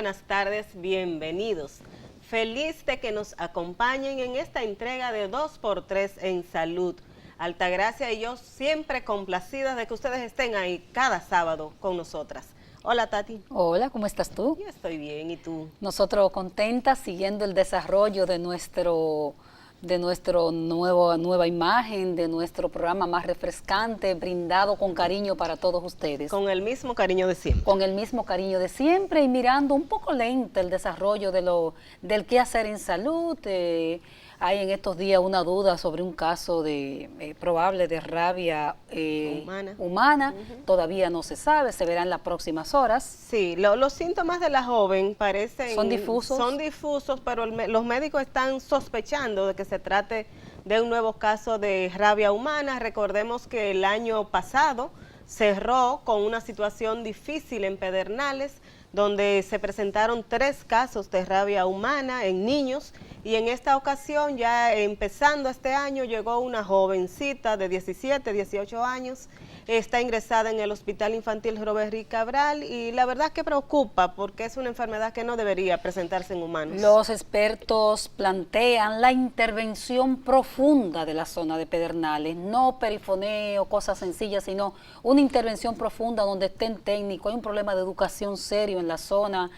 buenas tardes, bienvenidos. Feliz de que nos acompañen en esta entrega de 2x3 en salud. Altagracia y yo siempre complacidas de que ustedes estén ahí cada sábado con nosotras. Hola, Tati. Hola, ¿cómo estás tú? Yo estoy bien, ¿y tú? Nosotros contentas siguiendo el desarrollo de nueva imagen, de nuestro programa más refrescante, brindado con cariño para todos ustedes. Con el mismo cariño de siempre. Con el mismo cariño de siempre y mirando un poco lento el desarrollo del qué hacer en salud. Hay en estos días una duda sobre un caso probable de rabia humana. Todavía no se sabe, se verá en las próximas horas. Sí, los síntomas de la joven parecen... ¿Son difusos? Son difusos, pero los médicos están sospechando de que se trate de un nuevo caso de rabia humana. Recordemos que el año pasado cerró con una situación difícil en Pedernales, donde se presentaron 3 casos de rabia humana en niños, y en esta ocasión, ya empezando este año, llegó una jovencita de 17, 18 años, está ingresada en el Hospital Infantil Robert Rick Cabral, y la verdad que preocupa porque es una enfermedad que no debería presentarse en humanos. Los expertos plantean la intervención profunda de la zona de Pedernales, no perifoneo, cosas sencillas, sino una intervención profunda donde estén técnicos. Hay un problema de educación serio en la zona.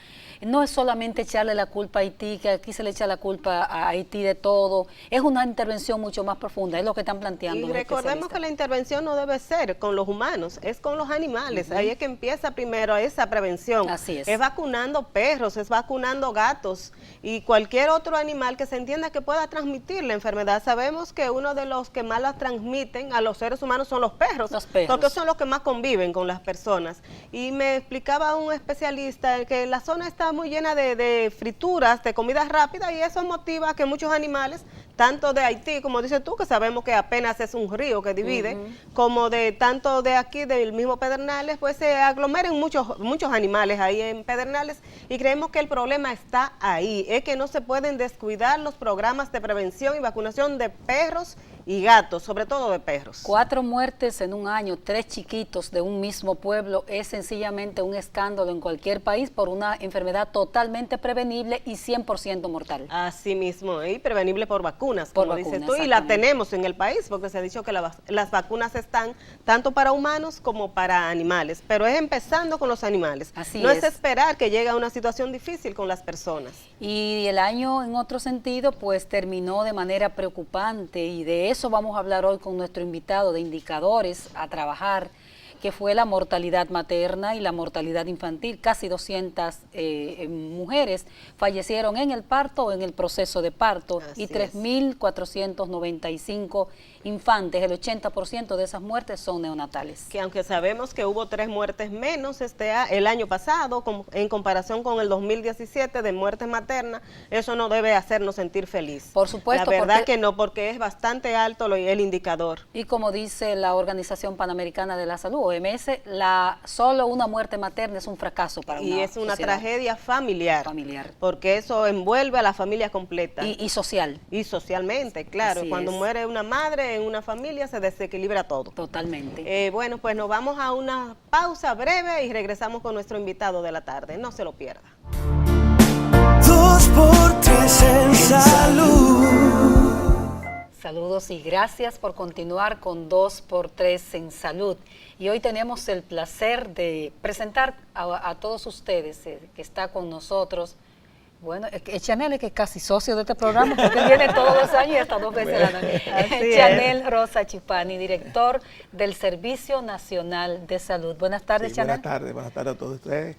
No es solamente echarle la culpa a Haití, que aquí se le echa la culpa a Haití de todo. Es una intervención mucho más profunda, es lo que están planteando. Y recordemos que la intervención no debe ser con los humanos, es con los animales. Ahí es que empieza primero esa prevención. Así es. Es vacunando perros, es vacunando gatos y cualquier otro animal que se entienda que pueda transmitir la enfermedad. Sabemos que uno de los que más la transmiten a los seres humanos son los perros. Porque son los que más conviven con las personas. Y me explicaba un especialista que la zona está muy llena de frituras, de comida rápida, y eso motiva a que muchos animales, tanto de Haití, como dices tú, que sabemos que apenas es un río que divide, como de tanto de aquí, del mismo Pedernales, pues se aglomeren muchos animales ahí en Pedernales, y creemos que el problema está ahí, es que no se pueden descuidar los programas de prevención y vacunación de perros y gatos, sobre todo de perros. 4 muertes en un año, 3 chiquitos de un mismo pueblo, es sencillamente un escándalo en cualquier país por una enfermedad totalmente prevenible y 100% mortal. Así mismo, y prevenible por vacunas, como dices tú, y la tenemos en el país, porque se ha dicho que las vacunas están tanto para humanos como para animales, pero es empezando con los animales. Así no es esperar que llegue a una situación difícil con las personas. Y el año, en otro sentido, pues terminó de manera preocupante, y de eso vamos a hablar hoy con nuestro invitado, de indicadores a trabajar, que fue la mortalidad materna y la mortalidad infantil. Casi 200 mujeres fallecieron en el parto o en el proceso de parto. Así y 3.495 infantes, el 80% de esas muertes son neonatales. Que aunque sabemos que hubo 3 muertes menos el año pasado, en comparación con el 2017 de muertes maternas, eso no debe hacernos sentir feliz. Por supuesto. La verdad que no, porque es bastante alto el indicador. Y como dice la Organización Panamericana de la Salud, OMS, solo una muerte materna es un fracaso para una sociedad. Y es una tragedia familiar. Porque eso envuelve a la familia completa. Y social. Y socialmente, claro. Así cuando muere una madre en una familia se desequilibra todo. Totalmente. Bueno, pues nos vamos a una pausa breve y regresamos con nuestro invitado de la tarde. No se lo pierda. 2x3 en salud. Saludos y gracias por continuar con 2x3 en salud. Y hoy tenemos el placer de presentar a todos ustedes que está con nosotros. Bueno, Chanel es que es casi socio de este programa porque viene todos los años y hasta 2 veces al año. Chanel Rosa Chipani, director del Servicio Nacional de Salud. Buenas tardes, Chanel. Buenas tardes a todos ustedes.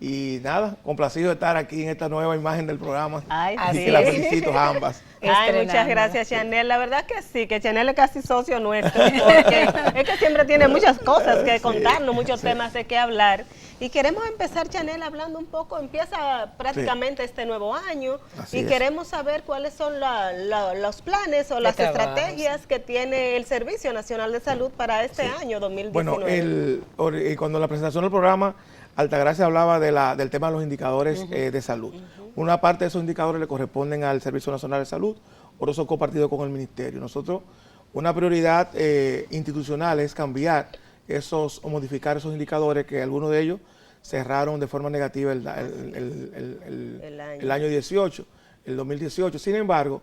Y nada, complacido de estar aquí en esta nueva imagen del programa. Así que la felicito a ambas. Muchas gracias, Chanel. La verdad que sí, que Chanel es casi socio nuestro, porque es que siempre tiene muchas cosas que contarnos, muchos temas de qué hablar. Y queremos empezar, Chanel, hablando un poco, empieza prácticamente este nuevo año, queremos saber cuáles son los planes o las estrategias que tiene el Servicio Nacional de Salud para este año 2019. Bueno, cuando la presentación del programa, Altagracia hablaba del tema de los indicadores de salud. Una parte de esos indicadores le corresponden al Servicio Nacional de Salud, otros son compartidos con el Ministerio. Nosotros, una prioridad institucional es cambiar o modificar esos indicadores, que algunos de ellos cerraron de forma negativa el año 18, el 2018. Sin embargo,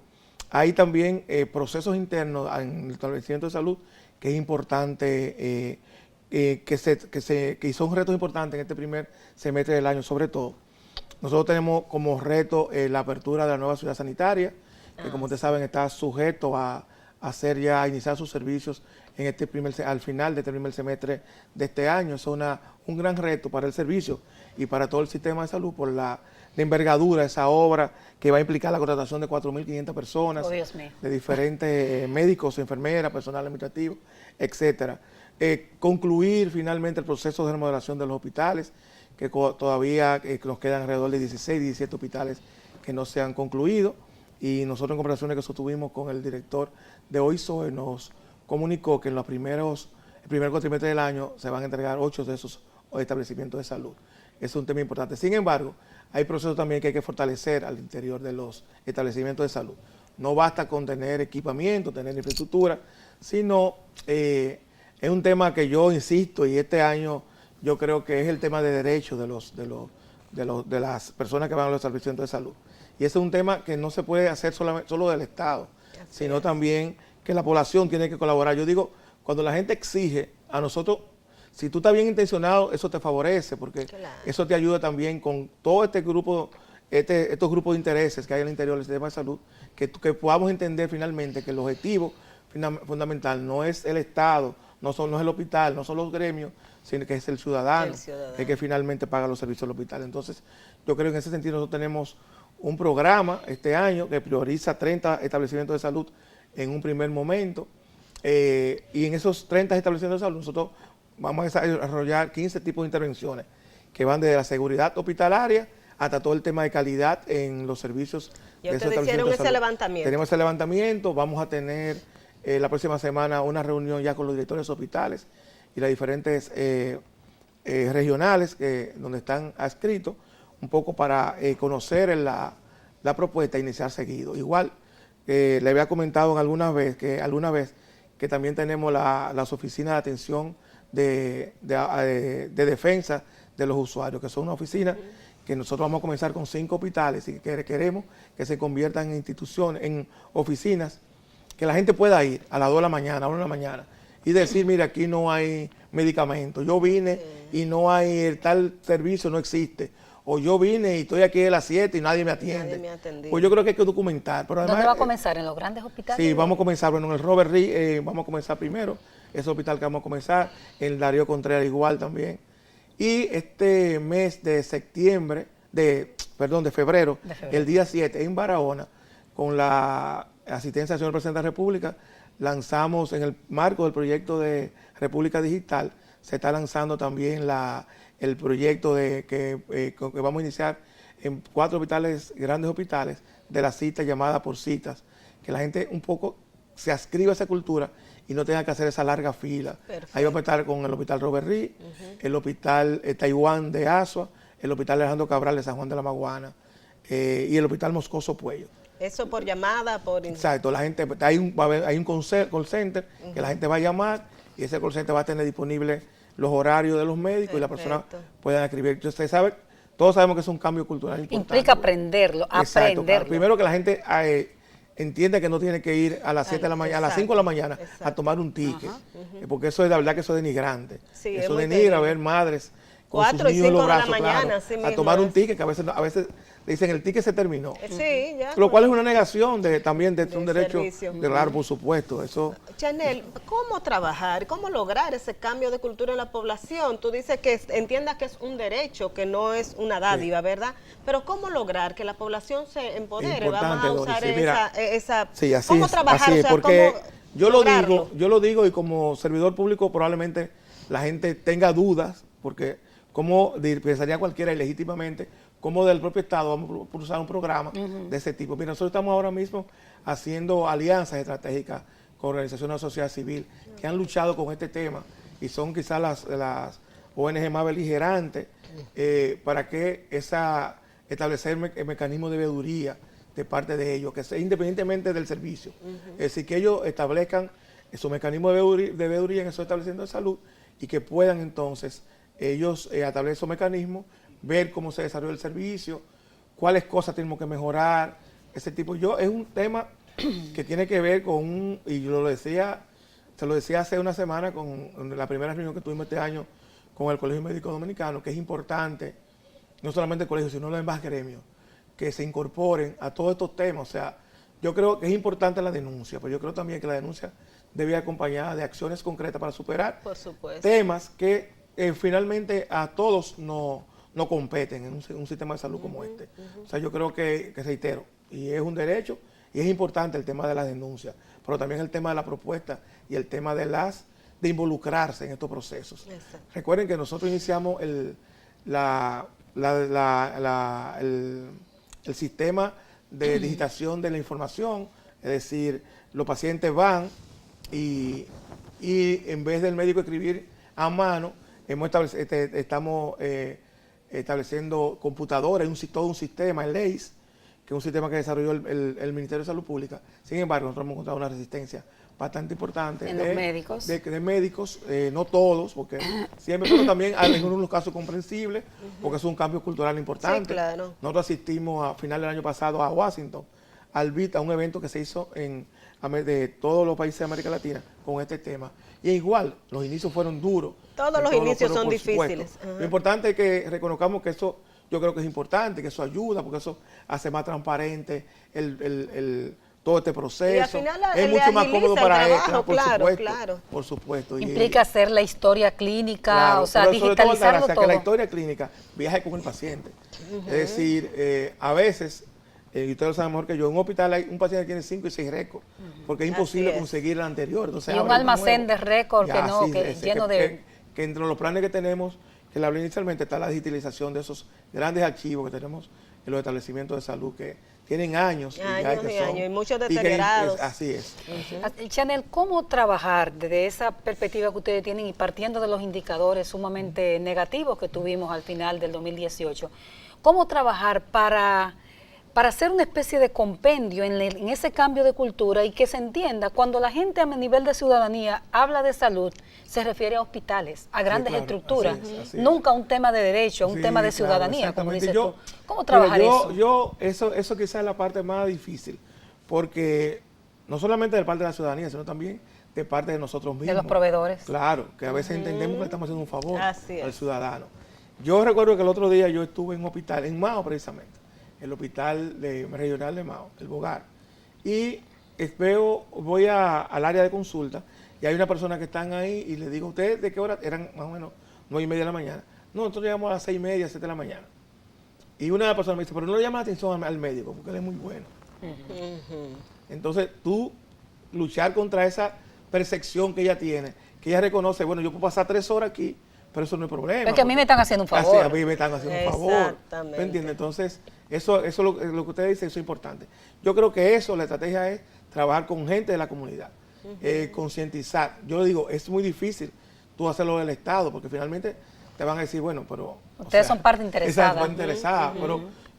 hay también procesos internos en el establecimiento de salud que es importante, que son retos importantes en este primer semestre del año, sobre todo. Nosotros tenemos como reto la apertura de la nueva ciudad sanitaria, que como ustedes saben está sujeto a iniciar sus servicios en al final de este primer semestre de este año. Es un gran reto para el servicio y para todo el sistema de salud por la envergadura de esa obra que va a implicar la contratación de 4.500 personas, de diferentes médicos, enfermeras, personal administrativo, etcétera. Concluir finalmente el proceso de remodelación de los hospitales, que todavía nos quedan alrededor de 16, 17 hospitales que no se han concluido, y nosotros en conversaciones que sostuvimos con el director de OISOE nos comunicó que en el primer cuatrimestre del año se van a entregar 8 de esos establecimientos de salud. Es un tema importante. Sin embargo, hay procesos también que hay que fortalecer al interior de los establecimientos de salud. No basta con tener equipamiento, tener infraestructura, sino es un tema que yo insisto, y este año yo creo que es el tema de derechos de las personas que van a los establecimientos de salud. Y ese es un tema que no se puede hacer solo del Estado, sino también que la población tiene que colaborar. Yo digo, cuando la gente exige a nosotros, si tú estás bien intencionado, eso te favorece, porque eso te ayuda también con todo estos grupos de intereses que hay en el interior del sistema de salud, que podamos entender finalmente que el objetivo fundamental no es el Estado, no es el hospital, no son los gremios, sino que es el ciudadano, el que finalmente paga los servicios del hospital. Entonces, yo creo que en ese sentido nosotros tenemos un programa este año que prioriza 30 establecimientos de salud en un primer momento, y en esos 30 establecimientos de salud nosotros vamos a desarrollar 15 tipos de intervenciones que van desde la seguridad hospitalaria hasta todo el tema de calidad en los servicios de esos establecimientos de salud. Ese levantamiento. Tenemos ese levantamiento, vamos a tener la próxima semana una reunión ya con los directores de hospitales y las diferentes regionales donde están adscritos, un poco para conocer la propuesta e iniciar seguido. Igual, le había comentado alguna vez que también tenemos las oficinas de atención de defensa de los usuarios, que son una oficina que nosotros vamos a comenzar con 5 hospitales y que queremos que se conviertan en instituciones, en oficinas, que la gente pueda ir a las 2 de la mañana, a 1 de la mañana, y decir, mira, aquí no hay medicamentos, yo vine y no hay tal servicio, no existe. O yo vine y estoy aquí a las 7 y nadie me atiende. Pues yo creo que hay que documentar. Pero además, ¿dónde va a comenzar? ¿En los grandes hospitales? Sí, vamos a comenzar. Bueno, en el Robert Reed vamos a comenzar primero. Ese hospital que vamos a comenzar. En el Darío Contreras igual también. Y este mes de febrero, el día 7, en Barahona, con la asistencia del señor Presidente de la República, lanzamos en el marco del proyecto de República Digital, se está lanzando también el proyecto que vamos a iniciar en 4 hospitales, grandes hospitales, de la cita llamada por citas, que la gente un poco se adscriba a esa cultura y no tenga que hacer esa larga fila. Perfecto. Ahí vamos a estar con el Hospital Robert Reed, el Hospital Taiwán de Asua, el Hospital Alejandro Cabral de San Juan de la Maguana y el Hospital Moscoso Puello. Eso por llamada, por... Exacto, la gente, hay un call center que la gente va a llamar y ese call center va a tener disponible los horarios de los médicos. Perfecto. Y la persona pueda escribir. Usted sabe, todos sabemos que es un cambio cultural importante. Implica aprenderlo, aprenderlo. Claro. Primero que la gente entienda que no tiene que ir a las 7 de la mañana, a las 5 de la mañana a tomar un ticket, porque eso es, la verdad que eso es denigrante. Sí, eso denigra a ver madres con 4 sus niños en los brazos, claro, a tomar un ticket que a veces dicen el ticket se terminó. Sí, ya. Lo cual es una negación también de un derecho, claro, por supuesto. Eso. Chanel, ¿cómo trabajar, cómo lograr ese cambio de cultura en la población? Tú dices que entiendas que es un derecho, que no es una dádiva, ¿verdad? Pero ¿cómo lograr que la población se empodere? Vamos a usar esa... Sí, así ¿cómo es, trabajar? Así es, porque yo lograrlo? lo digo y como servidor público probablemente la gente tenga dudas, porque como pensaría cualquiera ilegítimamente, como del propio Estado vamos a usar un programa de ese tipo. Mira, nosotros estamos ahora mismo haciendo alianzas estratégicas con organizaciones de la sociedad civil que han luchado con este tema y son quizás las ONG más beligerantes para que establecer el mecanismo de veeduría de parte de ellos, que sea independientemente del servicio. Es decir, que ellos establezcan su mecanismo de veeduría en esos establecimientos de salud y que puedan entonces ellos establecen mecanismos, ver cómo se desarrolla el servicio, cuáles cosas tenemos que mejorar, ese tipo. Es un tema que tiene que ver con y yo se lo decía hace una semana con la primera reunión que tuvimos este año con el Colegio Médico Dominicano, que es importante, no solamente el colegio, sino los demás gremios, que se incorporen a todos estos temas. O sea, yo creo que es importante la denuncia, pero yo creo también que la denuncia debe ir acompañada de acciones concretas para superar temas que finalmente a todos no competen en un sistema de salud como este. O sea, yo creo que reitero, y es un derecho, y es importante el tema de la denuncia, pero también el tema de la propuesta y el tema de involucrarse en estos procesos. Exacto. Recuerden que nosotros iniciamos el sistema de digitación de la información, es decir, los pacientes van y en vez del médico escribir a mano, estamos estableciendo computadoras, todo un sistema, el LEIS, que es un sistema que desarrolló el Ministerio de Salud Pública. Sin embargo, nosotros hemos encontrado una resistencia bastante importante. ¿En los médicos? De médicos, no todos, porque siempre, pero también hay en algunos casos comprensibles, porque es un cambio cultural importante. Sí, claro. Nosotros asistimos a final del año pasado a Washington, al BIT, a un evento que se hizo de todos los países de América Latina con este tema. Y igual, los inicios fueron duros. Todos los inicios son difíciles. Lo importante es que reconozcamos que eso, yo creo que es importante, que eso ayuda, porque eso hace más transparente todo este proceso. Y al final es mucho más cómodo para trabajo, ellos, por supuesto. Implica hacer la historia clínica, claro, o sea, digitalizarlo todo. Que la historia clínica viaje con el paciente. Es decir, a veces, y ustedes lo saben mejor que yo, en un hospital hay un paciente que tiene 5 y 6 récords, porque es imposible conseguir el anterior. Entonces, y un almacén de récords lleno de... Que entre los planes que tenemos, que le hablé inicialmente, está la digitalización de esos grandes archivos que tenemos en los establecimientos de salud que tienen años y muchos deteriorados. Así es. Chanel, ¿cómo trabajar desde esa perspectiva que ustedes tienen y partiendo de los indicadores sumamente negativos que tuvimos al final del 2018? ¿Cómo trabajar para hacer una especie de compendio en ese cambio de cultura y que se entienda cuando la gente a nivel de ciudadanía habla de salud, se refiere a hospitales, a grandes estructuras, así es. Nunca a un tema de derecho, a un tema de ciudadanía, como dices tú. ¿Cómo trabajar eso? Eso quizás es la parte más difícil, porque no solamente de parte de la ciudadanía, sino también de parte de nosotros mismos. De los proveedores. Claro, que a veces entendemos que le estamos haciendo un favor al ciudadano. Yo recuerdo que el otro día yo estuve en un hospital, en Mao precisamente, el hospital regional de Mao, el Bogar, y voy al área de consulta y hay una persona que están ahí y le digo, ¿ustedes de qué hora? Eran más o menos 9:30 de la mañana. No, nosotros llegamos a las 6:30, 7 de la mañana. Y una persona me dice, pero no le llama la atención al médico porque él es muy bueno. Entonces tú luchar contra esa percepción que ella tiene, que ella reconoce, bueno, yo puedo pasar 3 horas aquí, pero eso no es problema. Es que a mí me están haciendo un favor. A mí me están haciendo un favor. ¿Me entiendes? Entonces, eso es lo que usted dice, eso es importante. Yo creo que la estrategia es trabajar con gente de la comunidad, concientizar. Yo digo, es muy difícil tú hacerlo del Estado, porque finalmente te van a decir, bueno, pero... Ustedes son parte interesada. Parte interesada,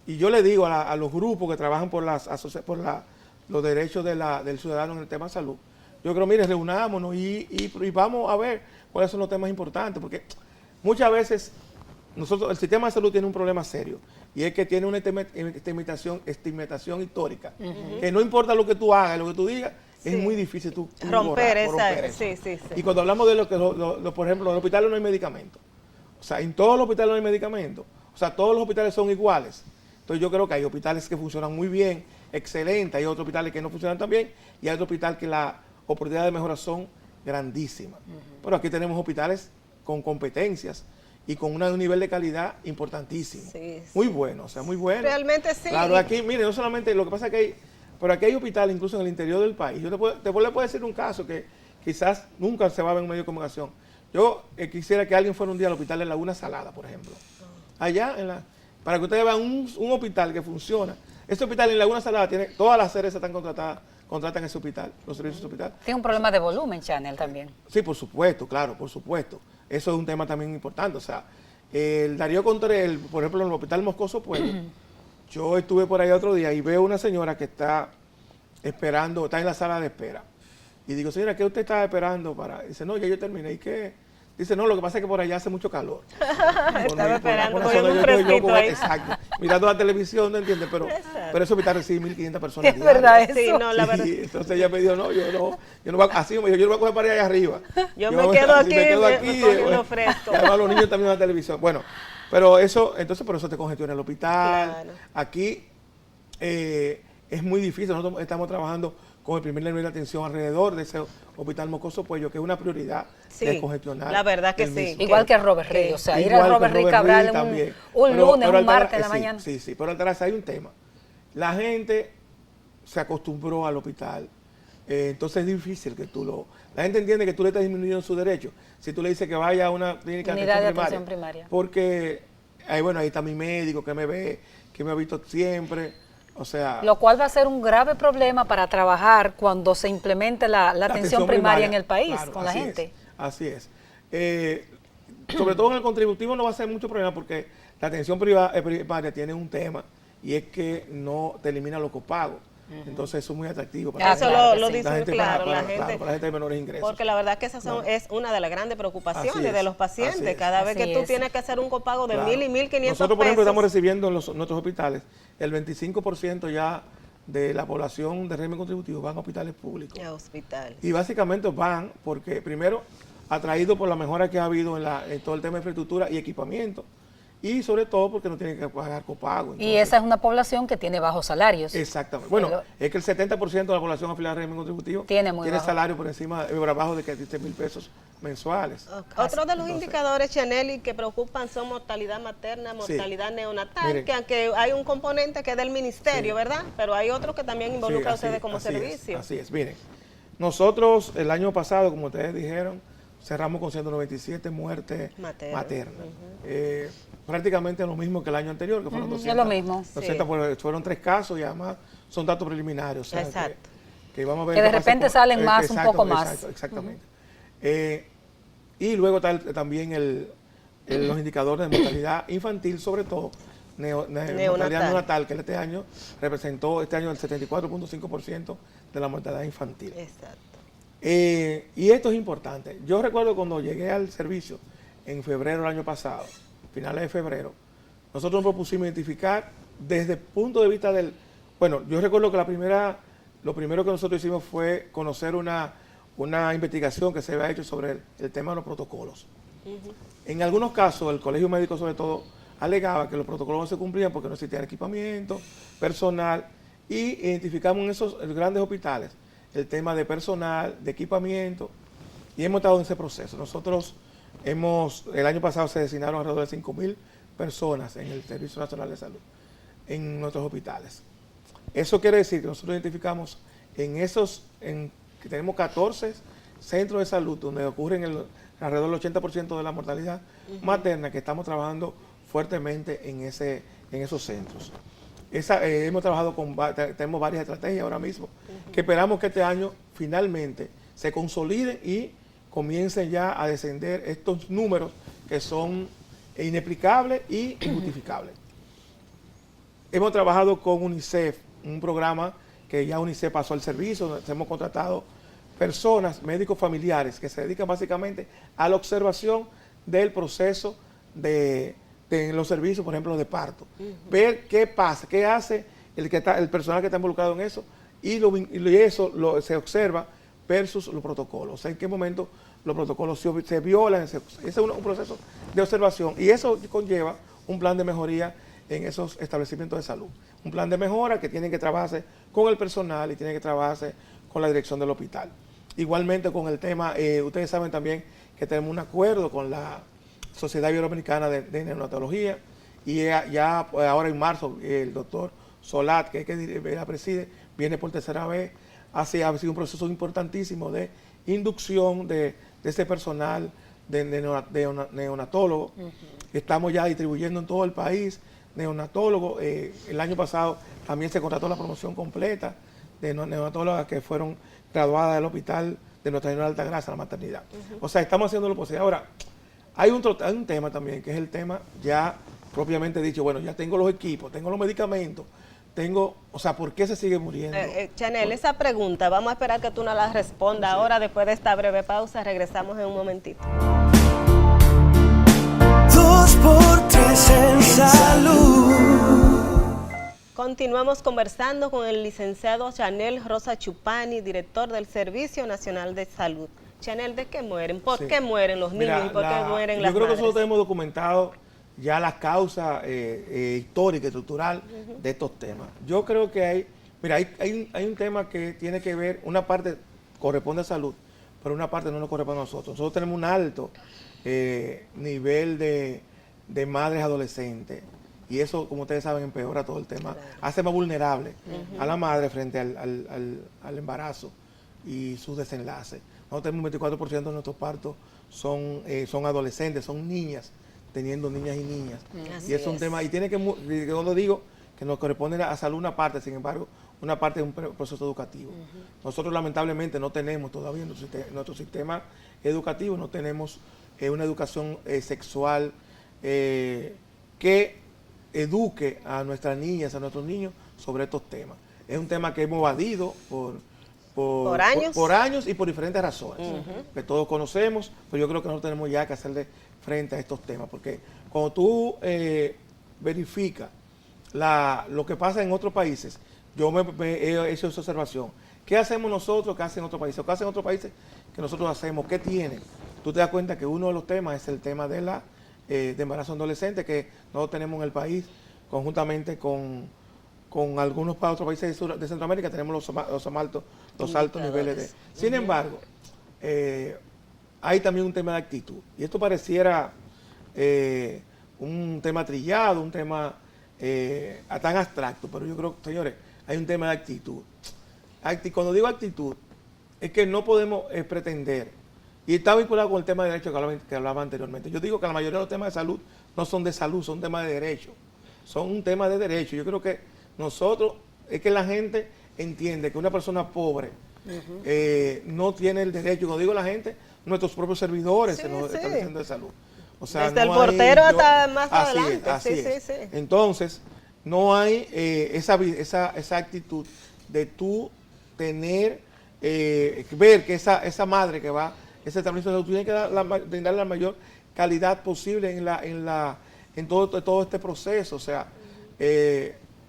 y yo le digo a los grupos que trabajan por los derechos del ciudadano en el tema de salud, yo creo, mire, reunámonos y vamos a ver cuáles son los temas importantes, porque muchas veces el sistema de salud tiene un problema serio, y es que tiene una estigmatización histórica, que no importa lo que tú hagas, lo que tú digas, es muy difícil tú romper esa. Sí. Y cuando hablamos de por ejemplo, en los hospitales no hay medicamentos, o sea, en todos los hospitales no hay medicamentos, o sea, todos los hospitales son iguales. Entonces yo creo que hay hospitales que funcionan muy bien, excelente, hay otros hospitales que no funcionan tan bien, y hay otros hospitales que las oportunidades de mejora son grandísimas. Pero aquí tenemos hospitales con competencias y con un nivel de calidad importantísimo. Muy bueno, o sea, muy bueno. Realmente sí. Claro, aquí, mire, no solamente, lo que pasa es que pero aquí hay hospitales incluso en el interior del país. Yo le puedo decir un caso que quizás nunca se va a ver en un medio de comunicación. Yo quisiera que alguien fuera un día al hospital de Laguna Salada, por ejemplo. Allá, para que ustedes vean un hospital que funciona. Este hospital en Laguna Salada tiene, todas las sedes están contratan ese hospital, los servicios de hospital. Tiene un problema de volumen, Chanel, también. Sí, por supuesto, claro, por supuesto. Eso es un tema también importante. O sea, el Darío Contreras, por ejemplo, en el Hospital Moscoso Pueblo, yo estuve por ahí otro día y veo una señora que está esperando, está en la sala de espera. Y digo, señora, ¿qué usted está esperando para? Dice, no, ya yo terminé. ¿Y qué? Dice, no, lo que pasa es que por allá hace mucho calor. Estaba esperando, cogiendo un fresquito ahí. Exacto, mirando la televisión, ¿no entiendes? Pero ese hospital recibe 1.500 personas. Es verdad eso. Sí, no, la verdad. Entonces ella me dijo, no, yo no voy, así me dijo, yo no voy a coger para allá arriba. Yo me quedo aquí, cogiendo fresco. Además los niños también en la televisión. Bueno, pero eso, entonces por eso te congestiona el hospital. Claro. Aquí es muy difícil, nosotros estamos trabajando con el primer nivel de atención alrededor de ese hospital Mocoso Puello, que es una prioridad de congestionar. La verdad que sí. mismo. Igual que Robert Reed, o sea, ir a Robert Reed Cabral un lunes, un martes en la mañana. Sí, pero Altagracia hay un tema. La gente se acostumbró al hospital, entonces es difícil que la gente entiende que tú le estás disminuyendo su derecho. Si tú le dices que vaya a una clínica de atención primaria. Porque, ahí está mi médico que me ve, que me ha visto siempre. O sea, lo cual va a ser un grave problema para trabajar cuando se implemente la atención primaria en el país, claro, con la gente. Así es. Sobre todo en el contributivo no va a ser mucho problema porque la atención primaria tiene un tema y es que no te elimina los copagos. Entonces eso es muy atractivo para eso lo dicen claro, la gente de menores ingresos. Porque la verdad que esa es una de las grandes preocupaciones de los pacientes. Cada vez que tú tienes que hacer un copago de 1.000 y 1.500 pesos. Nosotros, por ejemplo, estamos recibiendo en nuestros hospitales el 25% ya de la población de régimen contributivo van a hospitales públicos. A hospitales. Y básicamente van porque, primero, atraído por la mejora que ha habido en todo el tema de infraestructura y equipamiento. Y sobre todo porque no tienen que pagar copago. Entonces, y esa es una población que tiene bajos salarios. Exactamente. Bueno, es que el 70% de la población afiliada al régimen contributivo tiene salario por abajo de 15,000 pesos mensuales. Okay. Otro de los indicadores, Chanely, que preocupan son mortalidad materna, mortalidad neonatal, miren, que aunque hay un componente que es del ministerio, ¿verdad? Pero hay otro que también involucra a ustedes como servicio. Así es. Miren, nosotros el año pasado, como ustedes dijeron, cerramos con 197 muertes maternas. Prácticamente lo mismo que el año anterior, que fueron 200. Es lo mismo. 200, fueron 3 casos y además son datos preliminares. O sea, exacto. Que vamos a ver que de repente salen más, un poco más. Exactamente. Y luego está también los indicadores de mortalidad infantil, sobre todo mortalidad neonatal, que este año representó el 74.5% de la mortalidad infantil. Exacto. Y esto es importante. Yo recuerdo cuando llegué al servicio en febrero del año pasado, finales de febrero, nosotros nos propusimos identificar desde el punto de vista del... Bueno, yo recuerdo que lo primero que nosotros hicimos fue conocer una investigación que se había hecho sobre el tema de los protocolos. En algunos casos, el colegio médico sobre todo alegaba que los protocolos no se cumplían porque no existía equipamiento, personal, y identificamos en esos grandes hospitales el tema de personal, de equipamiento, y hemos estado en ese proceso. Nosotros el año pasado se designaron alrededor de 5.000 personas en el Servicio Nacional de Salud, en nuestros hospitales. Eso quiere decir que nosotros identificamos que tenemos 14 centros de salud donde ocurren alrededor del 80% de la mortalidad materna, que estamos trabajando fuertemente en esos centros. Hemos trabajado tenemos varias estrategias ahora mismo, que esperamos que este año finalmente se consoliden y comiencen ya a descender estos números que son inexplicables y injustificables. Hemos trabajado con UNICEF, un programa que ya UNICEF pasó al servicio, donde hemos contratado personas, médicos familiares, que se dedican básicamente a la observación del proceso de los servicios, por ejemplo, de parto. Ver qué pasa, qué hace el personal que está involucrado en eso, y eso se observa versus los protocolos. O sea, en qué momento los protocolos se violan. Ese es un proceso de observación, y eso conlleva un plan de mejoría en esos establecimientos de salud. Un plan de mejora que tiene que trabajarse con el personal y tiene que trabajarse con la dirección del hospital. Igualmente con el tema, ustedes saben también que tenemos un acuerdo con la Sociedad Iberoamericana de Neonatología, y ya ahora en marzo el doctor Solat, que es que la preside, viene por tercera vez. Ha sido un proceso importantísimo de inducción de ese personal de neonatólogo. Estamos ya distribuyendo en todo el país neonatólogos. El año pasado también se contrató la promoción completa de neonatólogas que fueron graduadas del hospital de Nuestra Señora de Altagracia, la maternidad. O sea, estamos haciendo lo posible. Ahora, hay un tema también, que es el tema ya propiamente dicho. Bueno, ya tengo los equipos, tengo los medicamentos, ¿por qué se sigue muriendo? Chanely, esa pregunta, vamos a esperar que tú nos la respondas ahora, después de esta breve pausa. Regresamos en un momentito. Martes en Salud. Continuamos conversando con el licenciado Chanel Rosa Chupani, director del Servicio Nacional de Salud. Chanel, ¿de qué mueren? ¿Por qué mueren los niños y por qué mueren las madres? Yo creo que nosotros tenemos documentado ya las causas históricas y estructural de estos temas. Yo creo que hay un tema que tiene que ver, una parte corresponde a salud, pero una parte no nos corresponde a nosotros. Nosotros tenemos un alto nivel de madres adolescentes y eso, como ustedes saben, empeora todo el tema. Claro. Hace más vulnerable a la madre frente al embarazo y sus desenlaces. Nosotros tenemos un 24% de nuestros partos son adolescentes, son niñas, teniendo niñas y niñas. Y es un tema, y tiene que, yo lo digo, que nos corresponde a salud una parte, sin embargo, una parte es un proceso educativo. Nosotros lamentablemente no tenemos todavía en nuestro sistema educativo, no tenemos una educación sexual que eduque a nuestras niñas, a nuestros niños sobre estos temas. Es un tema que hemos evadido por años y por diferentes razones, que todos conocemos, pero yo creo que nosotros tenemos ya que hacerle frente a estos temas, porque cuando tú verificas lo que pasa en otros países, yo he hecho esa observación. ¿Qué hacemos nosotros? ¿Qué hacen otros países? ¿Qué hacen otros países que nosotros hacemos? ¿Qué tienen? Tú te das cuenta que uno de los temas es el tema de de embarazo adolescente, que nosotros tenemos en el país, conjuntamente con algunos otros países de Centroamérica, tenemos los altos niveles de... Sin embargo, hay también un tema de actitud. Y esto pareciera un tema trillado, un tema tan abstracto, pero yo creo, señores, hay un tema de actitud. Cuando digo actitud, es que no podemos pretender, y está vinculado con el tema de derecho que hablaba anteriormente. Yo digo que la mayoría de los temas de salud no son de salud, son temas de derecho. Son un tema de derecho. Yo creo que nosotros, es que la gente entiende que una persona pobre no tiene el derecho. Cuando digo la gente, nuestros propios servidores en los establecimientos de salud. O sea, desde el portero hasta más adelante. Así es. Entonces, no hay esa actitud de tú tener, ver que esa madre que va, ese establecimiento, tú tienes que darle la mayor calidad posible en todo este proceso. O sea,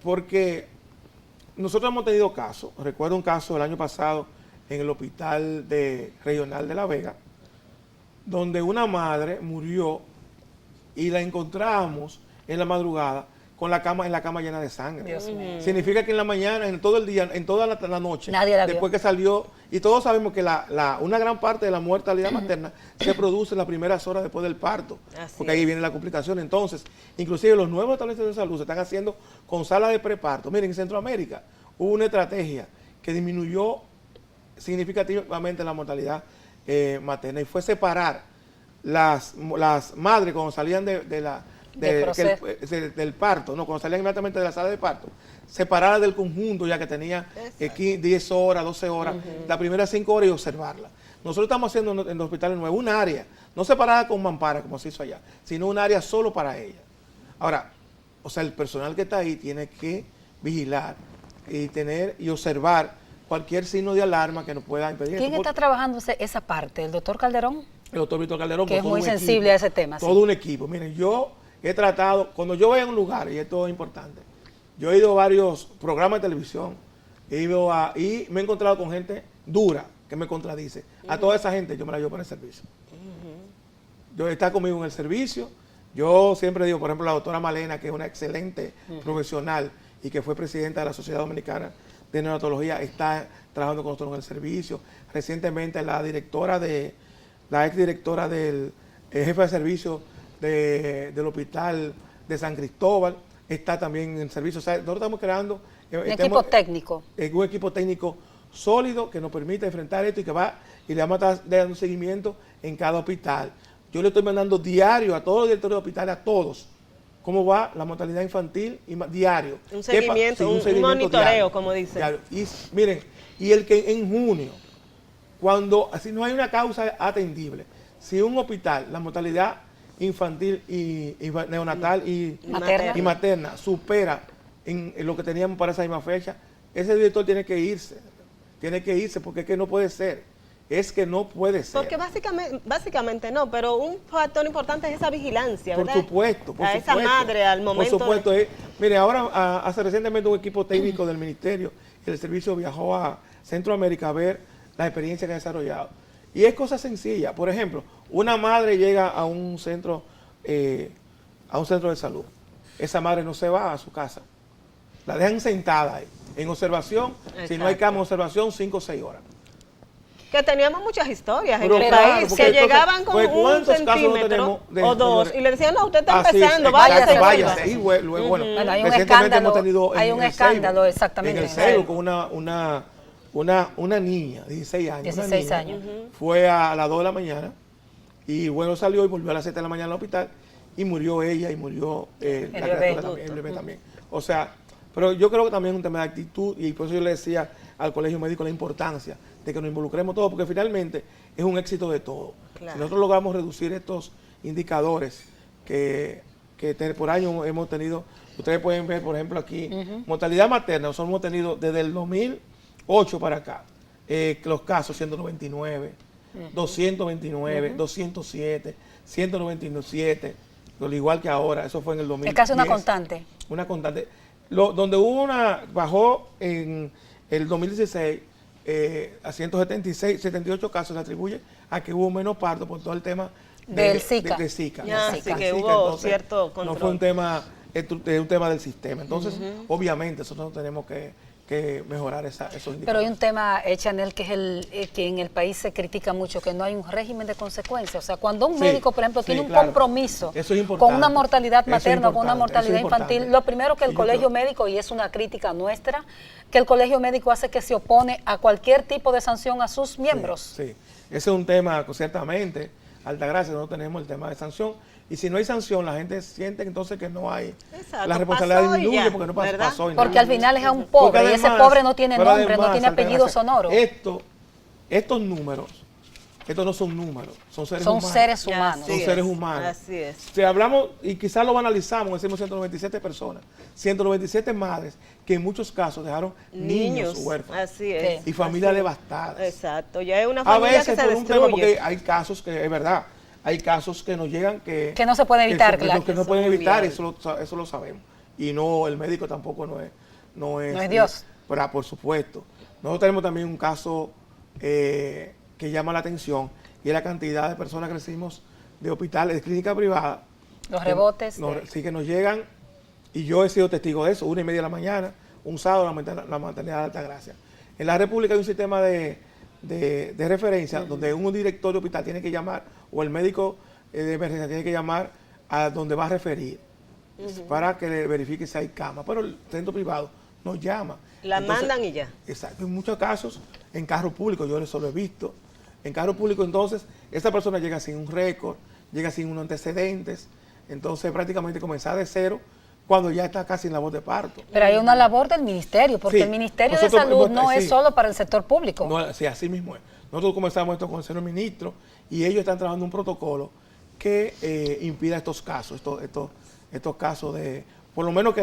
porque nosotros hemos tenido casos. Recuerdo un caso el año pasado en el hospital regional de La Vega, donde una madre murió y la encontramos en la madrugada en la cama llena de sangre. Dios mío. Significa que en la mañana, en todo el día, en toda la noche, nadie la después vio. que salió, y todos sabemos que una gran parte de la mortalidad materna se produce en las primeras horas después del parto, porque ahí viene la complicación. Entonces, inclusive los nuevos establecimientos de salud se están haciendo con salas de preparto. Miren, en Centroamérica hubo una estrategia que disminuyó significativamente la mortalidad materna, y fue separar las madres cuando salían del parto, no, cuando salían inmediatamente de la sala de parto, separarla del conjunto ya que tenía 10 horas, 12 horas, las primeras 5 horas, y observarla. Nosotros estamos haciendo en los hospitales nuevos un área, no separada con mampara como se hizo allá, sino un área solo para ella. Ahora, o sea, el personal que está ahí tiene que vigilar y observar cualquier signo de alarma que nos pueda impedir. ¿Quién está trabajando esa parte? ¿El doctor Calderón? El doctor Víctor Calderón. Que es muy sensible a ese tema. Todo un equipo. Miren, yo he tratado, cuando yo voy a un lugar, y esto es importante, yo he ido a varios programas de televisión, y me he encontrado con gente dura que me contradice. A toda esa gente yo me la llevo para el servicio. Está conmigo en el servicio. Yo siempre digo, por ejemplo, la doctora Malena, que es una excelente profesional y que fue presidenta de la Sociedad Dominicana de Neonatología, está trabajando con nosotros en el servicio. Recientemente la exdirectora del jefe de servicio del hospital de San Cristóbal está también en el servicio. O sea, nosotros estamos creando un equipo técnico. Un equipo técnico sólido que nos permite enfrentar esto y le vamos a estar dando seguimiento en cada hospital. Yo le estoy mandando diario a todos los directores de hospitales, a todos, cómo va la mortalidad infantil diario. Un seguimiento, un monitoreo, diario, como dicen. Y miren, y el que en junio, cuando así no hay una causa atendible, si un hospital, la mortalidad infantil y neonatal y materna supera en lo que teníamos para esa misma fecha, ese director tiene que irse porque es que no puede ser. es que no puede ser. Porque básicamente no, pero un factor importante es esa vigilancia, ¿verdad? Por supuesto. A esa madre al momento. Por supuesto. Mire, ahora hace recientemente un equipo técnico del ministerio y el servicio viajó a Centroamérica a ver la experiencia que ha desarrollado. Y es cosa sencilla. Por ejemplo, una madre llega a un centro de salud. Esa madre no se va a su casa. La dejan sentada ahí, en observación. Exacto. Si no hay cama en observación, 5 o 6 horas. Que teníamos muchas historias pero en el claro, país, que llegaban con un centímetro o dos y le decían, no, usted está empezando, váyase. Y luego, bueno, hay un escándalo, exactamente. En el Seibo, con una niña de 16 años. 16 años. Fue a las 2 de la mañana y bueno, salió y volvió a las 7 de la mañana al hospital y murió ella y murió el bebé también. O sea, pero yo creo que también es un tema de actitud y por eso yo le decía al colegio médico la importancia de que nos involucremos todos, porque finalmente es un éxito de todo. Claro. Si nosotros logramos reducir estos indicadores que por año hemos tenido, ustedes pueden ver, por ejemplo, aquí, mortalidad materna, nosotros hemos tenido desde el 2008 para acá, los casos 199, 229, 207, 197, al igual que ahora, eso fue en el 2010. Es casi una constante. Una constante. Donde hubo bajó en el 2016, a 178 casos se atribuye a que hubo menos parto por todo el tema del Zika. De Zika. Así que hubo cierto control. No fue un tema del sistema. Entonces, obviamente, nosotros tenemos que mejorar esos indicadores. Pero hay un tema, Chanel, que es que en el país se critica mucho, que no hay un régimen de consecuencias. O sea, cuando un médico, por ejemplo, tiene un compromiso con una mortalidad materna o con una mortalidad infantil, lo primero que el colegio médico, y es una crítica nuestra, que el colegio médico hace que se opone a cualquier tipo de sanción a sus miembros. Sí. Ese es un tema, ciertamente, Altagracia, no tenemos el tema de sanción. Y si no hay sanción, la gente siente entonces que no hay. Exacto, la responsabilidad disminuye porque no pasó. Porque al final es a un pobre además, y ese pobre no tiene nombre, además, no tiene apellido sonoro. Estos números, estos no son números, son seres humanos. Son seres humanos. Así es. Si hablamos, y quizás lo banalizamos, decimos 197 personas, 197 madres que en muchos casos dejaron niños huérfanos. Así es. Y familias devastadas. Exacto, ya es una familia que se destruye. Tema porque hay casos que, es verdad, hay casos que nos llegan que no se pueden evitar, claro. Que no pueden evitar, eso lo sabemos. Y no, el médico tampoco no es Dios. Pero, por supuesto. Nosotros tenemos también un caso que llama la atención y es la cantidad de personas que recibimos de hospitales, de clínica privada. Los rebotes. Sí, que nos llegan, y yo he sido testigo de eso, 1:30 de la mañana, un sábado, la maternidad de Altagracia. En la República hay un sistema de referencia donde un director de hospital tiene que llamar, o el médico de emergencia tiene que llamar a donde va a referir para que le verifique si hay cama. Pero el centro privado no llama. Mandan y ya. Exacto. En muchos casos, en carro público, yo eso lo he visto. En carro público, entonces, esa persona llega sin un récord, llega sin unos antecedentes, entonces prácticamente comenzar de cero cuando ya está casi en labor de parto. Pero hay una labor del ministerio, porque el Ministerio de Salud no es solo para el sector público. No, sí, así mismo es. Nosotros comenzamos esto con el señor ministro y ellos están trabajando un protocolo que impida estos casos, estos casos de, por lo menos que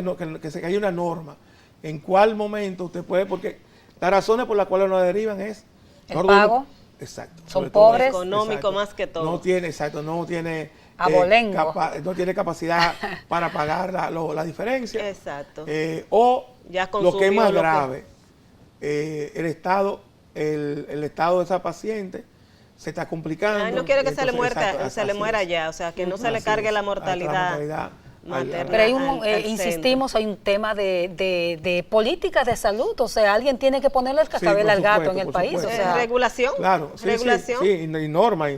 haya una norma en cuál momento usted puede, porque las razones por las cuales nos derivan es el pago. Exacto. Son pobres. Económico más que todo. No tiene abolengo. No tiene capacidad para pagar la diferencia. Exacto. O ya lo que es más grave, el estado de esa paciente se está complicando. Ay, no quiere que se le muera ya, o sea, que no se le cargue la mortalidad materna. Pero insistimos, hay un tema de políticas de salud, o sea, alguien tiene que ponerle el cascabel al gato en el país. O sea, regulación. Claro, regulación. Sí, y norma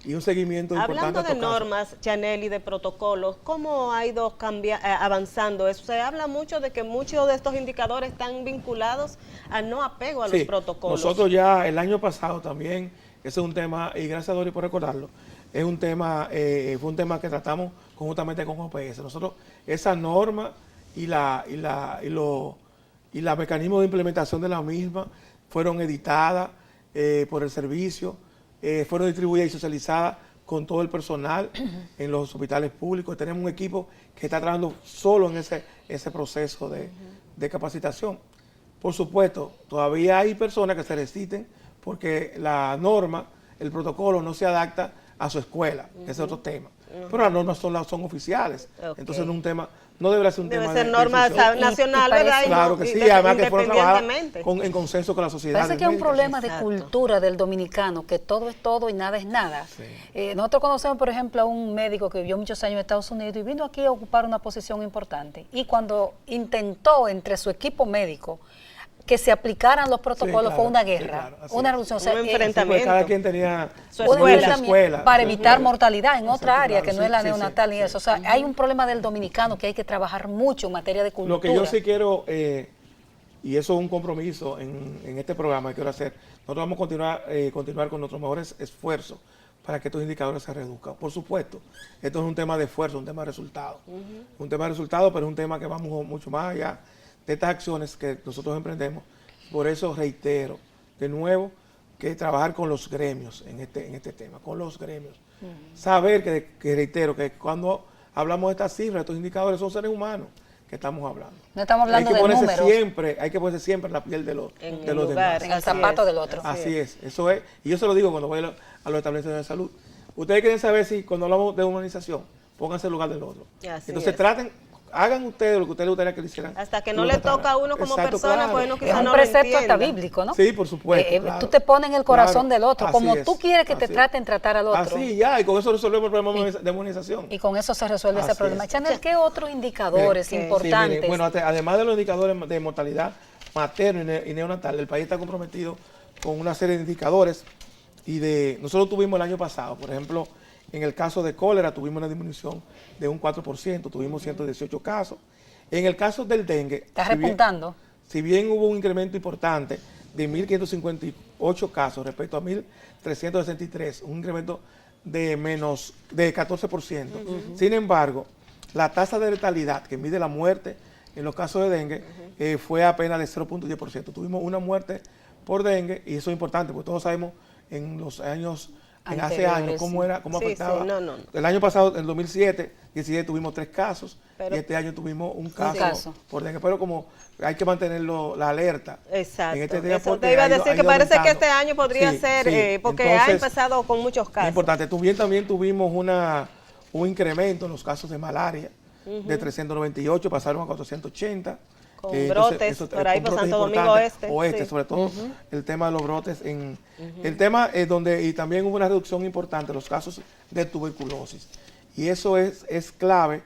y un seguimiento importante. Hablando de normas, Chanel, y de protocolos, ¿cómo ha ido avanzando eso? Se habla mucho de que muchos de estos indicadores están vinculados al no apego a los protocolos. Nosotros ya el año pasado también, ese es un tema, y gracias a Dori por recordarlo, es un tema, fue un tema que tratamos conjuntamente con OPS. Nosotros, esa norma y los mecanismos de implementación de la misma fueron editadas por el servicio, fueron distribuidas y socializadas con todo el personal en los hospitales públicos. Tenemos un equipo que está trabajando solo en ese proceso de capacitación. Por supuesto, todavía hay personas que se resisten porque la norma, el protocolo no se adapta a su escuela, ese es otro tema. Pero las normas son oficiales, entonces no es un tema, no debería ser un tema de norma nacional, ¿verdad? Claro que sí, además que fueron trabajadas en consenso con la sociedad. Parece que es un problema de cultura del dominicano, que todo es todo y nada es nada. Sí. Nosotros conocemos, por ejemplo, a un médico que vivió muchos años en Estados Unidos y vino aquí a ocupar una posición importante. Y cuando intentó entre su equipo médico que se aplicaran los protocolos, fue una guerra, una revolución, un enfrentamiento. Cada quien tenía su escuela para evitar mortalidad en otra área que no es la neonatal y eso. O sea, hay un problema del dominicano que hay que trabajar mucho en materia de cultura. Lo que yo sí quiero, y eso es un compromiso en este programa que quiero hacer, nosotros vamos a continuar con nuestros mejores esfuerzos para que estos indicadores se reduzcan. Por supuesto, esto es un tema de esfuerzo, un tema de resultado. Un tema de resultado, pero es un tema que vamos mucho más allá de estas acciones que nosotros emprendemos. Por eso reitero de nuevo que trabajar con los gremios en este tema, con los gremios. Saber que reitero que cuando hablamos de estas cifras, estos indicadores son seres humanos que estamos hablando. No estamos hablando de números. Hay que ponerse siempre en la piel de los demás. En el zapato del otro. Así es, eso es. Y yo se lo digo cuando voy a los establecimientos de salud. Ustedes quieren saber si cuando hablamos de humanización, pónganse en lugar del otro. Entonces hagan ustedes lo que ustedes les gustaría que le hicieran. Hasta que no le toca a uno como persona, pues no quizás es un precepto hasta bíblico, ¿no? Sí, por supuesto. Tú te pones en el corazón del otro, como tú quieres que te traten, tratar al otro. Así ya, y con eso resolvemos el problema de humanización. Y con eso se resuelve ese problema. Chanel, ¿qué otros indicadores importantes? Miren, bueno, además de los indicadores de mortalidad materna y neonatal, el país está comprometido con una serie de indicadores nosotros tuvimos el año pasado, por ejemplo, en el caso de cólera tuvimos una disminución de un 4%, tuvimos 118 casos. En el caso del dengue... ¿Estás repuntando? Si bien hubo un incremento importante de 1.558 casos respecto a 1.363, un incremento de 14%. Sin embargo, la tasa de letalidad que mide la muerte en los casos de dengue fue apenas de 0.10%. Tuvimos una muerte por dengue y eso es importante porque todos sabemos en los años... hace años, cómo afectaba. El año pasado, en 2017 tuvimos 3 casos y este año tuvimos un caso por dengue. Pero como hay que mantenerlo la alerta. Exacto. En este día eso te iba a decir que parece que este año podría ser, porque entonces, ha empezado con muchos casos. Es importante. También tuvimos un incremento en los casos de malaria de 398, pasaron a 480. Con brotes, por ahí por Santo Domingo Oeste. Sobre todo el tema de los brotes. El tema es y también hubo una reducción importante en los casos de tuberculosis. Y eso es clave,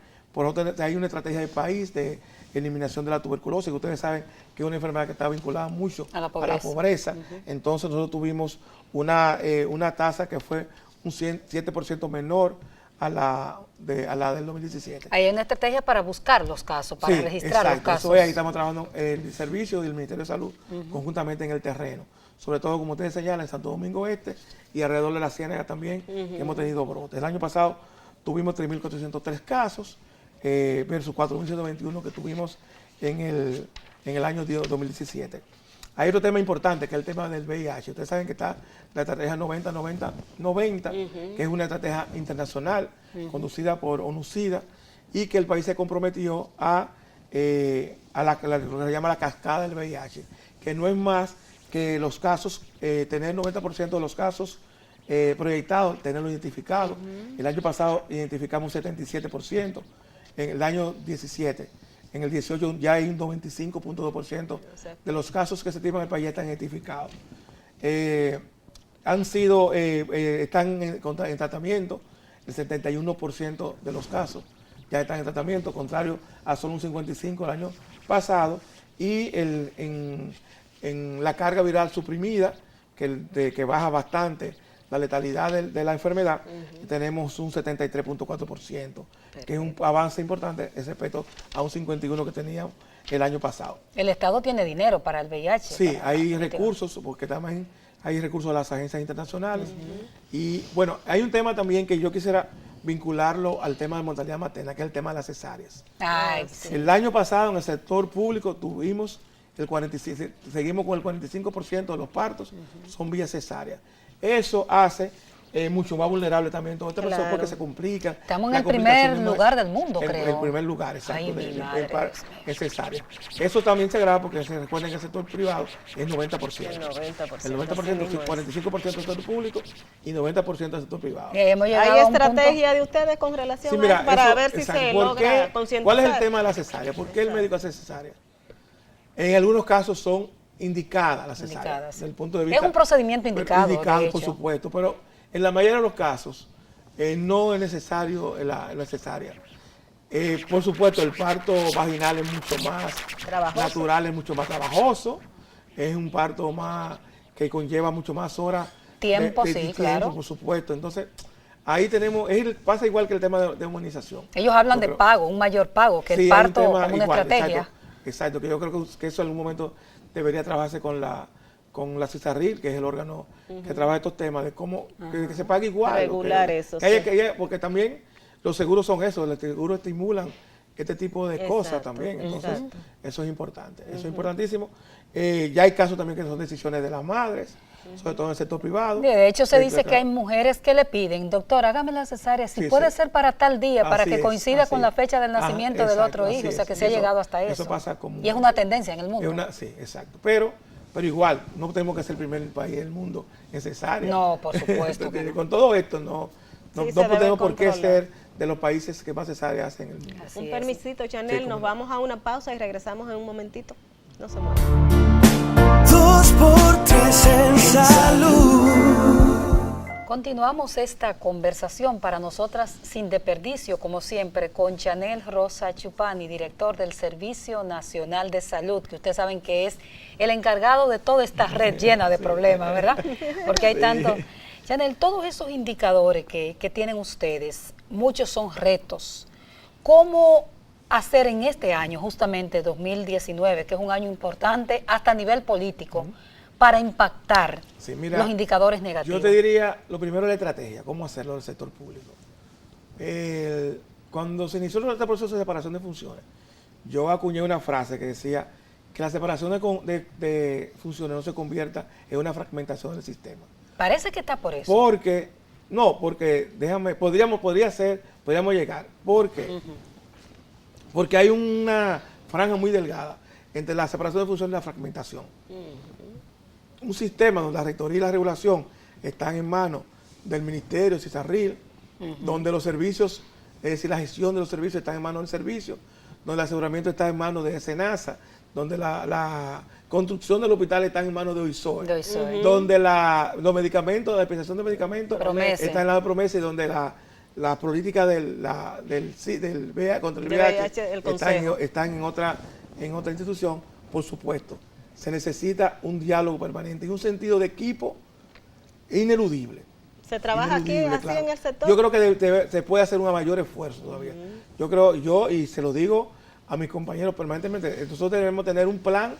hay una estrategia del país de eliminación de la tuberculosis, que ustedes saben que es una enfermedad que está vinculada mucho a la pobreza. Entonces nosotros tuvimos una tasa que fue un 7% menor a la del 2017. Hay una estrategia para buscar los casos, para registrar los casos. Ahí estamos trabajando el servicio del Ministerio de Salud conjuntamente en el terreno. Sobre todo, como ustedes señalan, en Santo Domingo Este y alrededor de la Ciénaga también, que hemos tenido brotes. El año pasado tuvimos 3.403 casos versus 4.121 que tuvimos en el año 2017. Hay otro tema importante que es el tema del VIH. Ustedes saben que está la estrategia 90-90-90, que es una estrategia internacional conducida por ONU-SIDA y que el país se comprometió a lo que se llama la cascada del VIH, que no es más que los casos, tener 90% de los casos proyectados, tenerlos identificados. El año pasado identificamos un 77%, en el año 17. En el 18 ya hay un 95.2% de los casos que se tienen en el país ya están identificados. Están en tratamiento, el 71% de los casos ya están en tratamiento, contrario a solo un 55% el año pasado. Y en la carga viral suprimida, que baja bastante la letalidad de la enfermedad, tenemos un 73.4%, que es un avance importante respecto a un 51% que teníamos el año pasado. El Estado tiene dinero para el VIH. Sí, hay recursos, porque también hay recursos de las agencias internacionales. Y bueno, hay un tema también que yo quisiera vincularlo al tema de mortalidad materna, que es el tema de las cesáreas. El año pasado en el sector público tuvimos seguimos con el 45% de los partos son vía cesárea. Eso hace mucho más vulnerable también todo este proceso porque se complica. Estamos en el primer lugar del mundo, creo. En primer lugar, exacto. Ay, mi madre, es cesárea. Eso también se agrava porque se recuerden que el sector privado es 90%. El 90%. El 90%, 45% del sector público y 90% del sector privado. ¿Hay estrategia de ustedes con relación a eso para ver si se logra concientizar? ¿Cuál es el tema de la cesárea? ¿Por qué el médico hace cesárea? En algunos casos son indicadas las cesáreas. Desde el punto de vista, es un procedimiento indicado. Indicado, por supuesto, pero en la mayoría de los casos no es necesario la cesárea. Por supuesto, el parto vaginal es mucho más natural, es mucho más trabajoso. Es un parto más que conlleva mucho más horas. Tiempo, claro. Por supuesto. Entonces, ahí tenemos, pasa igual que el tema de humanización. Ellos hablan de pago, un mayor pago, que el parto como una estrategia. Exacto, que yo creo que eso en algún momento debería trabajarse con la CISARRIL, que es el órgano que trabaja estos temas, de cómo que se pague igual. Regular eso. Porque también los seguros son eso, los seguros estimulan este tipo de cosas también. Entonces, eso es importante, eso es importantísimo. Ya hay casos también que son decisiones de las madres, sobre todo en el sector privado. De hecho, se dice que hay mujeres que le piden, doctor, hágame la cesárea, si puede ser para tal día, para que coincida con la fecha del nacimiento del otro hijo, o sea, que se ha llegado hasta eso. Eso pasa como... Y es una tendencia en el mundo. Sí, exacto. Pero igual, no tenemos que ser el primer país del mundo en cesárea. No, por supuesto. Con todo esto, no tenemos por qué ser de los países que más cesárea hacen en el mundo. Un permisito, Chanel, nos vamos a una pausa y regresamos en un momentito. No se muevan. 2 por 3 en salud. Continuamos esta conversación para nosotras sin desperdicio, como siempre, con Chanel Rosa Chupani, director del Servicio Nacional de Salud, que ustedes saben que es el encargado de toda esta red llena de problemas, ¿verdad? Porque hay tanto... Chanel, todos esos indicadores que tienen ustedes, muchos son retos. ¿Cómo hacer en este año, justamente 2019, que es un año importante hasta a nivel político, para impactar los indicadores negativos? Yo te diría, lo primero es la estrategia, cómo hacerlo en el sector público. Cuando se inició este proceso de separación de funciones, yo acuñé una frase que decía que la separación de funciones no se convierta en una fragmentación del sistema. Parece que está por eso. Porque podríamos llegar, porque hay una franja muy delgada entre la separación de funciones y la fragmentación. Un sistema donde la rectoría y la regulación están en manos del Ministerio, CISARRIL, donde los servicios, es decir, la gestión de los servicios está en manos del servicio, donde el aseguramiento está en manos de SENASA, donde la construcción del hospital está en manos de OISOE, donde los medicamentos, la dispensación de medicamentos está en la promesa y donde la política del VIH contra el VIH están en otra institución. Por supuesto, se necesita un diálogo permanente y un sentido de equipo ineludible. ¿Se trabaja aquí así en el sector? Yo creo que se puede hacer un mayor esfuerzo todavía. Y se lo digo a mis compañeros permanentemente, nosotros debemos tener un plan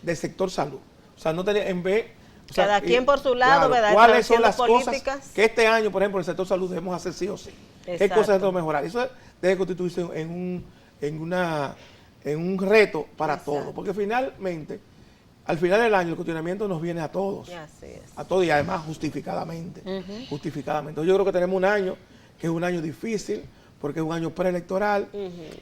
de sector salud. O sea, no tener en vez... Cada quien por su lado, ¿verdad? ¿Cuáles son las cosas que este año, por ejemplo, en el sector salud debemos hacer sí o sí? ¿Qué cosas debemos mejorar? Eso debe constituirse en un reto para todos, porque finalmente, al final del año, el cuestionamiento nos viene a todos. A todos y además justificadamente. Justificadamente. Yo creo que tenemos un año que es un año difícil, porque es un año preelectoral,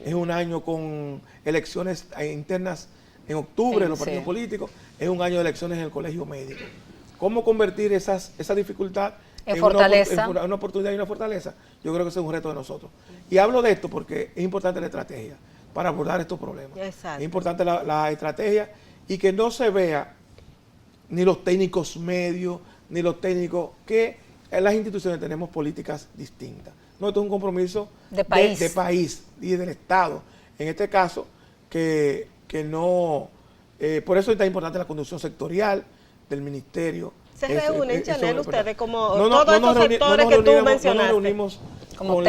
es un año con elecciones internas en octubre en los partidos políticos, es un año de elecciones en el colegio médico. ¿Cómo convertir esa dificultad en fortaleza? En una oportunidad y una fortaleza. Yo creo que ese es un reto de nosotros. Y hablo de esto porque es importante la estrategia para abordar estos problemas. Es importante la estrategia y que no se vea ni los técnicos medios, ni los técnicos, que en las instituciones tenemos políticas distintas. No, esto es un compromiso de país y del Estado. En este caso, que no... por eso es tan importante la conducción sectorial del ministerio. ¿Se reúnen, Chanel, ustedes como todos estos sectores que tú mencionaste? No nos reunimos con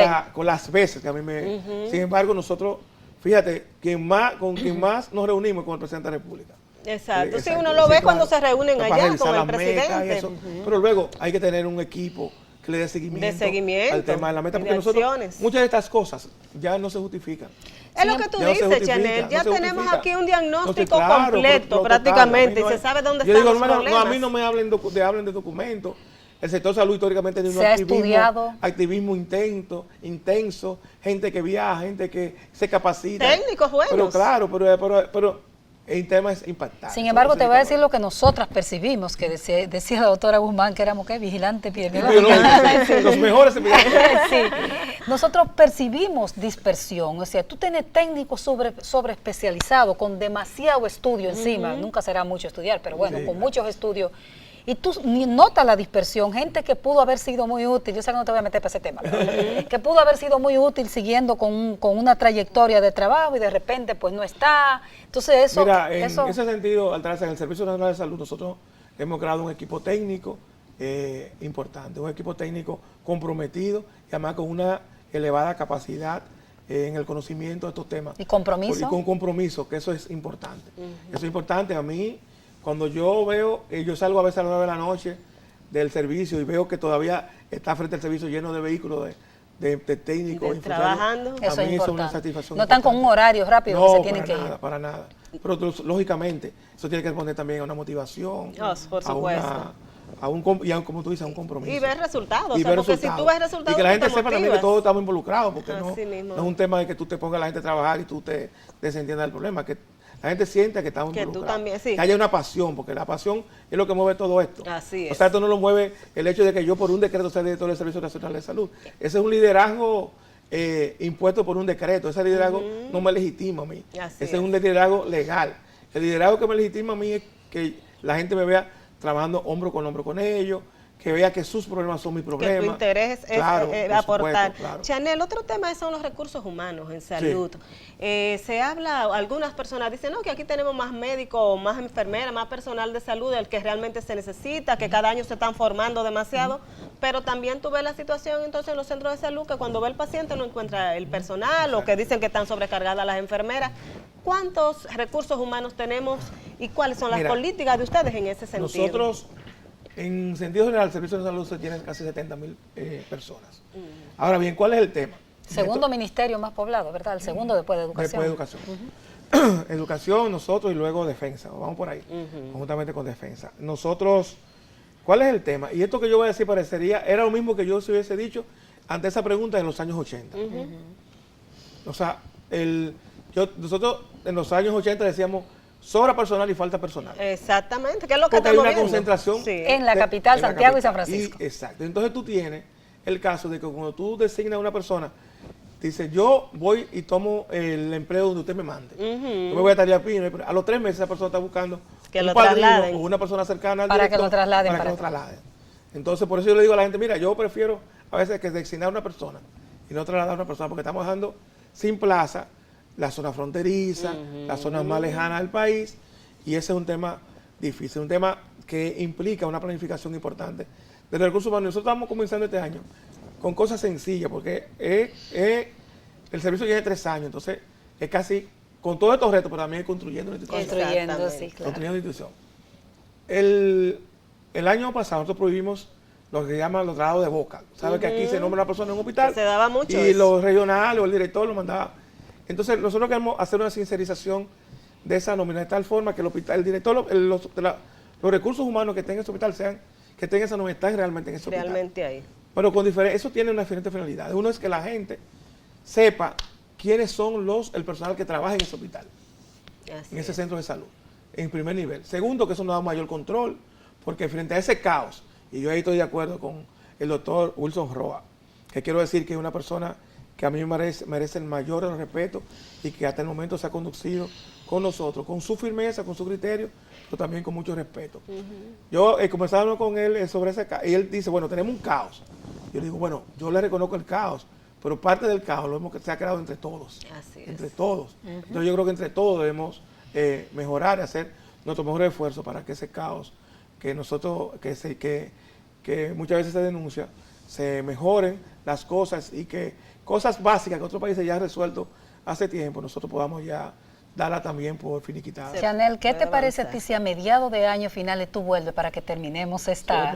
las veces que a mí me... Sin embargo, nosotros, fíjate, con quien más nos reunimos con el presidente de la República. Exacto. Sí, uno lo ve cuando se reúnen allá con el presidente. Pero luego hay que tener un equipo que le dé seguimiento al tema de la meta, porque nosotros, muchas de estas cosas ya no se justifican. Es lo que tú dices, Chanel, ya tenemos aquí un diagnóstico completo prácticamente, y se sabe dónde están los problemas. A mí no me hablen de documentos, El sector salud históricamente tiene un activismo intenso, gente que viaja, gente que se capacita. Técnicos buenos. Pero claro, pero el tema es impactante. Sin embargo, te voy a decir lo que nosotras percibimos, que decía la doctora Guzmán, que éramos vigilantes epidemiológicos. Los mejores epidemiólogos. Sí. Nosotros percibimos dispersión, o sea, tú tienes técnicos sobre especializados con demasiado estudio encima, nunca será mucho estudiar, pero bueno, con muchos estudios. Y tú notas la dispersión, gente que pudo haber sido muy útil, yo sé que no te voy a meter para ese tema, pero que pudo haber sido muy útil siguiendo con una trayectoria de trabajo y de repente pues no está. Entonces eso... Mira, en ese sentido, Altagracia, en el Servicio Nacional de Salud nosotros hemos creado un equipo técnico importante, un equipo técnico comprometido y además con una elevada capacidad en el conocimiento de estos temas. ¿Y compromiso? Y con compromiso, que eso es importante. Eso es importante a mí. Cuando yo veo, yo salgo a veces a las 9 de la noche del servicio y veo que todavía está frente al servicio lleno de vehículos de técnicos. Trabajando. Eso es importante. importante. Una satisfacción no están con un horario rápido no, que se tienen que ir. No, para nada. Pero lógicamente, eso tiene que responder también a una motivación. Por supuesto. Como tú dices, a un compromiso. Y ver resultados. Y ver porque resultados. si tú ves resultados, y que la gente te sepa también que todos estamos involucrados, porque no es un tema de que tú te pongas a la gente a trabajar y tú te desentiendas del problema, que la gente siente que estamos involucrados. Tú también, sí. Que haya una pasión, porque la pasión es lo que mueve todo esto. Así es. O sea, esto no lo mueve el hecho de que yo por un decreto sea director del Servicio Nacional de Salud. Ese es un liderazgo impuesto por un decreto. Ese liderazgo no me legitima a mí. Ese es un liderazgo legal. El liderazgo que me legitima a mí es que la gente me vea trabajando hombro con ellos, que vea que sus problemas son mis problemas. Que tu interés es aportar. Claro. Chanel, otro tema son los recursos humanos en salud. Sí. Se habla, algunas personas dicen, no, que aquí tenemos más médicos, más enfermeras, más personal de salud, el que realmente se necesita, que cada año se están formando demasiado, pero también tú ves la situación entonces en los centros de salud, que cuando ve el paciente no encuentra el personal, o que dicen que están sobrecargadas las enfermeras. ¿Cuántos recursos humanos tenemos y cuáles son las políticas de ustedes en ese sentido? Nosotros, en sentido general, el Servicio de Salud se tiene casi 70.000 personas. Ahora bien, ¿cuál es el tema? Segundo ministerio más poblado, ¿verdad? El segundo después de educación. Después de educación. Educación, nosotros y luego defensa. Vamos por ahí, conjuntamente con defensa. Nosotros, ¿cuál es el tema? Y esto que yo voy a decir parecería, era lo mismo que yo se hubiese dicho ante esa pregunta en los años 80. O sea, nosotros en los años 80 decíamos, sobra personal y falta personal. Exactamente, que es lo que porque estamos hay una viendo. Concentración en la capital, Santiago y San Francisco. Exacto. Entonces tú tienes el caso de que cuando tú designas a una persona, dice, yo voy y tomo el empleo donde usted me mande. Yo me voy a Taría Pino, a los 3 meses esa persona está buscando que un lo padrino trasladen. o una persona cercana al para director, que lo trasladen. Para que lo trasladen. Entonces, por eso yo le digo a la gente, mira, yo prefiero a veces que designar a una persona y no trasladar a una persona, porque estamos dejando sin plaza la zona fronteriza, la zona más lejana del país, y ese es un tema difícil, un tema que implica una planificación importante de los recursos humanos. Nosotros estamos comenzando este año con cosas sencillas, porque el servicio tiene 3 años, entonces es casi con todos estos retos, pero también construyendo una institución. Construyendo, sí, claro. Construyendo una institución. El año pasado nosotros prohibimos lo que se llama los traslados de boca. ¿Sabes que aquí se nombra una persona en un hospital? Se daba mucho y eso. los regionales o el director lo mandaba. Entonces nosotros queremos hacer una sincerización de esa nómina de tal forma que el hospital, el director, los recursos humanos que estén en ese hospital sean, que estén en esa nómina, están realmente en ese hospital. Realmente ahí. Pero con eso tiene una diferente finalidad. Uno es que la gente sepa quiénes son el personal que trabaja en ese hospital, en ese centro de salud, en primer nivel. Segundo, que eso nos da mayor control, porque frente a ese caos, y yo ahí estoy de acuerdo con el doctor Wilson Roa, que quiero decir que es una persona que a mí merece el mayor respeto y que hasta el momento se ha conducido con nosotros, con su firmeza, con su criterio, pero también con mucho respeto. Yo conversaba hablando con él sobre ese caos, y él dice, bueno, tenemos un caos. Yo le digo, bueno, yo le reconozco el caos, pero parte del caos se ha creado entre todos. Así es. Entre todos. Entonces yo creo que entre todos debemos mejorar y hacer nuestro mejor esfuerzo para que ese caos que nosotros, que muchas veces se denuncia, se mejoren las cosas y que cosas básicas que otros países ya han resuelto hace tiempo, nosotros podamos ya darla también por finiquitada. Chanel, ¿qué te parece a ti si a mediados de año finales tú vuelves para que terminemos esta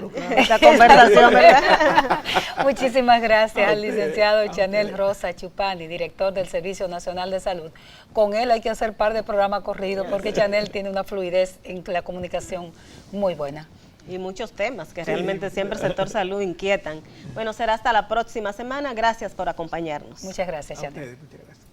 conversación? ¿Verdad? Muchísimas gracias al licenciado Chanel Rosa Chupani, director del Servicio Nacional de Salud. Con él hay que hacer par de programas corridos porque Chanel tiene una fluidez en la comunicación muy buena. Y muchos temas que realmente siempre el sector salud inquietan. Bueno, será hasta la próxima semana. Gracias por acompañarnos. Muchas gracias, Janet. Muchas gracias.